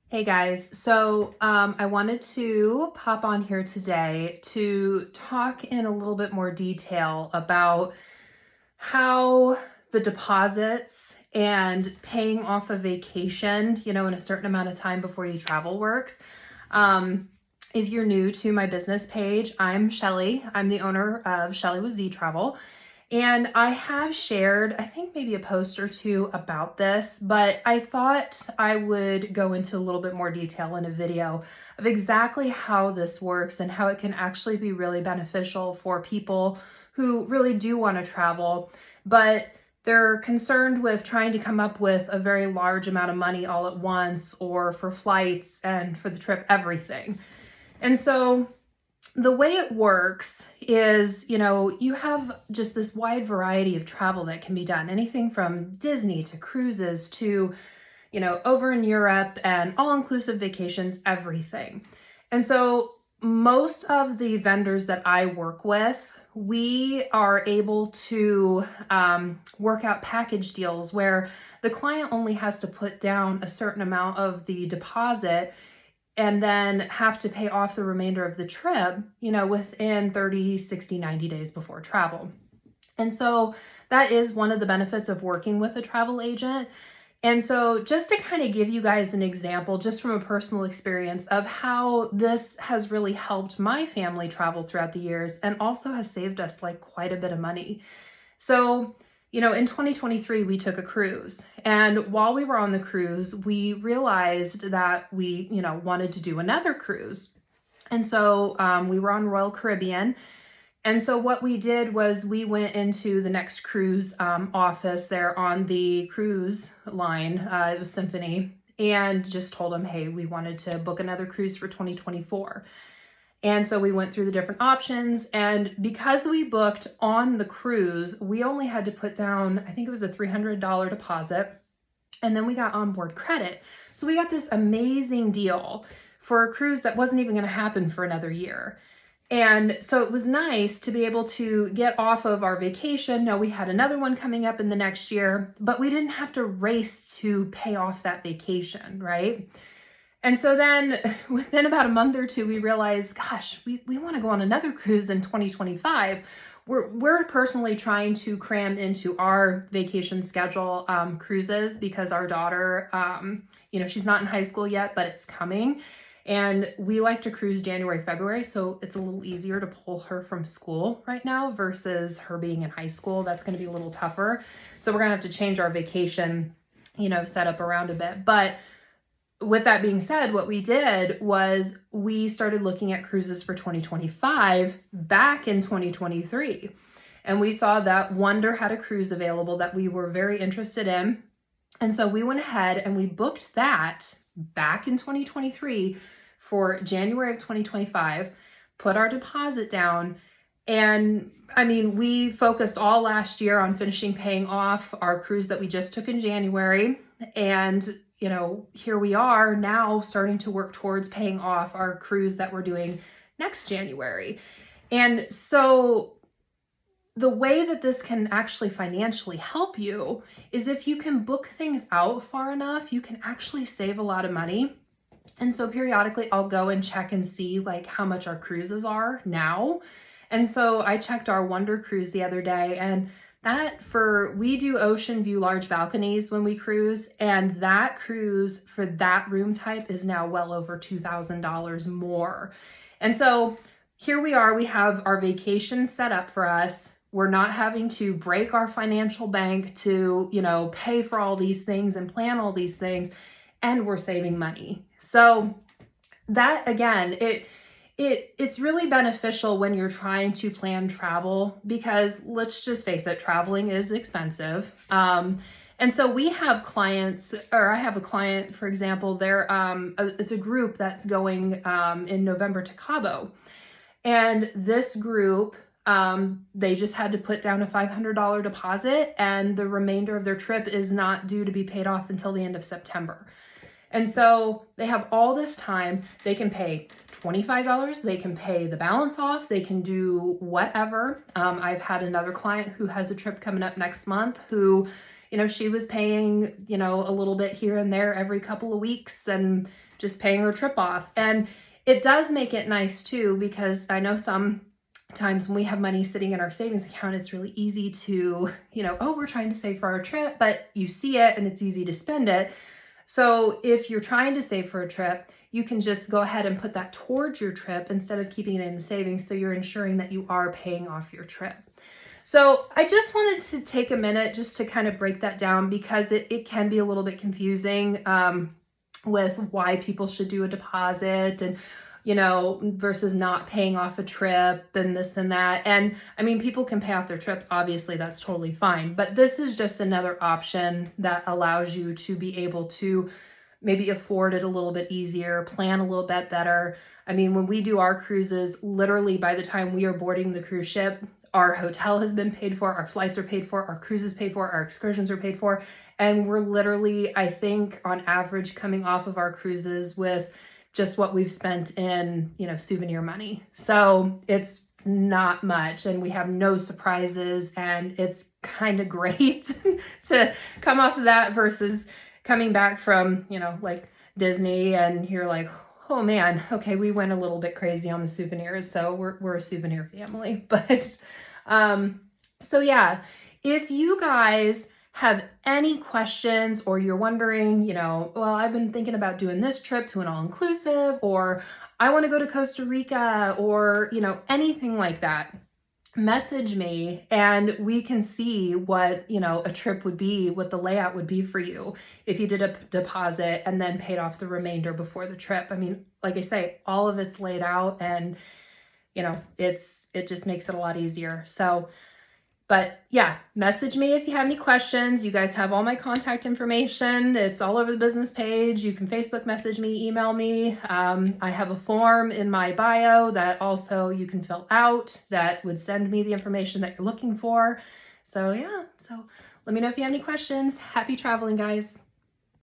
Hey guys, I wanted to pop on here today to talk in a little bit more detail about how the deposits and paying off a vacation, in a certain amount of time before you travel works. Um, if you're new to my business page, I'm Shelly. I'm the owner of Shelly with Z Travel. And I have shared, I think maybe a post or two about this, but I thought I would go into a little bit more detail in a video of exactly how this works and how it can actually be really beneficial for people who really do want to travel, but they're concerned with trying to come up with a very large amount of money all at once, or for flights and for the trip, everything. And so the way it works is, you have just this wide variety of travel that can be done. Anything from Disney to cruises to, over in Europe and all-inclusive vacations, everything. And so most of the vendors that I work with, we are able to work out package deals where the client only has to put down a certain amount of the deposit and then have to pay off the remainder of the trip, within 30, 60, 90 days before travel. And so that is one of the benefits of working with a travel agent. And so just to kind of give you guys an example, just from a personal experience of how this has really helped my family travel throughout the years and also has saved us like quite a bit of money. So, in 2023, we took a cruise. And while we were on the cruise, we realized that we, wanted to do another cruise. And so we were on Royal Caribbean. And so what we did was we went into the next cruise office there on the cruise line. It was Symphony. And just told them, hey, we wanted to book another cruise for 2024. And so we went through the different options, and because we booked on the cruise, we only had to put down, I think it was a $300 deposit, and then we got onboard credit. So we got this amazing deal for a cruise that wasn't even going to happen for another year. And so it was nice to be able to get off of our vacation. Now we had another one coming up in the next year, but we didn't have to race to pay off that vacation, right? And so then within about a month or two, we realized, gosh, we want to go on another cruise in 2025. We're personally trying to cram into our vacation schedule cruises because our daughter, she's not in high school yet, but it's coming. And we like to cruise January, February, so it's a little easier to pull her from school right now versus her being in high school. That's going to be a little tougher. So we're going to have to change our vacation, setup around a bit. But with that being said, what we did was we started looking at cruises for 2025 back in 2023. And we saw that Wonder had a cruise available that we were very interested in. And so we went ahead and we booked that back in 2023 for January of 2025, put our deposit down. And we focused all last year on finishing paying off our cruise that we just took in January. And here we are now starting to work towards paying off our cruise that we're doing next January. And so the way that this can actually financially help you is if you can book things out far enough, you can actually save a lot of money. And so periodically I'll go and check and see like how much our cruises are now. And so I checked our Wonder cruise the other day, and we do ocean view large balconies when we cruise, and that cruise for that room type is now well over $2,000 more. And so here we are, we have our vacation set up for us. We're not having to break our financial bank to, pay for all these things and plan all these things, and we're saving money. So that, again, it's really beneficial when you're trying to plan travel, because let's just face it, traveling is expensive. And so we have clients, or I have a client, for example, it's a group that's going in November to Cabo. And this group, they just had to put down a $500 deposit, and the remainder of their trip is not due to be paid off until the end of September. And so they have all this time. They can pay $25, they can pay the balance off, they can do whatever. I've had another client who has a trip coming up next month who you know, she was paying, you know, a little bit here and there every couple of weeks and just paying her trip off. And it does make it nice too, because I know sometimes when we have money sitting in our savings account, it's really easy to, you know, oh, we're trying to save for our trip, but you see it and it's easy to spend it. So if you're trying to save for a trip, you can just go ahead and put that towards your trip instead of keeping it in the savings. So you're ensuring that you are paying off your trip. So I just wanted to take a minute just to kind of break that down, because it can be a little bit confusing with why people should do a deposit and, you know, versus not paying off a trip and this and that. And I mean, people can pay off their trips. Obviously, that's totally fine. But this is just another option that allows you to be able to maybe afford it a little bit easier, plan a little bit better. I mean, when we do our cruises, literally by the time we are boarding the cruise ship, our hotel has been paid for, our flights are paid for, our cruises paid for, our excursions are paid for. And we're literally, I think, on average, coming off of our cruises with just what we've spent in, you know, souvenir money. So it's not much, and we have no surprises, and it's kind of great to come off of that versus coming back from, you know, like Disney, and you're like, oh man, okay, we went a little bit crazy on the souvenirs. So we're a souvenir family. But so yeah, if you guys have any questions, or you're wondering, you know, well, I've been thinking about doing this trip to an all-inclusive, or I want to go to Costa Rica, or, you know, anything like that, message me and we can see what, you know, a trip would be, what the layout would be for you if you did a deposit and then paid off the remainder before the trip. I mean, like I say, all of it's laid out, and, you know, it just makes it a lot easier. So, but yeah, message me if you have any questions. You guys have all my contact information. It's all over the business page. You can Facebook message me, email me. I have a form in my bio that also you can fill out that would send me the information that you're looking for. So yeah, so let me know if you have any questions. Happy traveling, guys.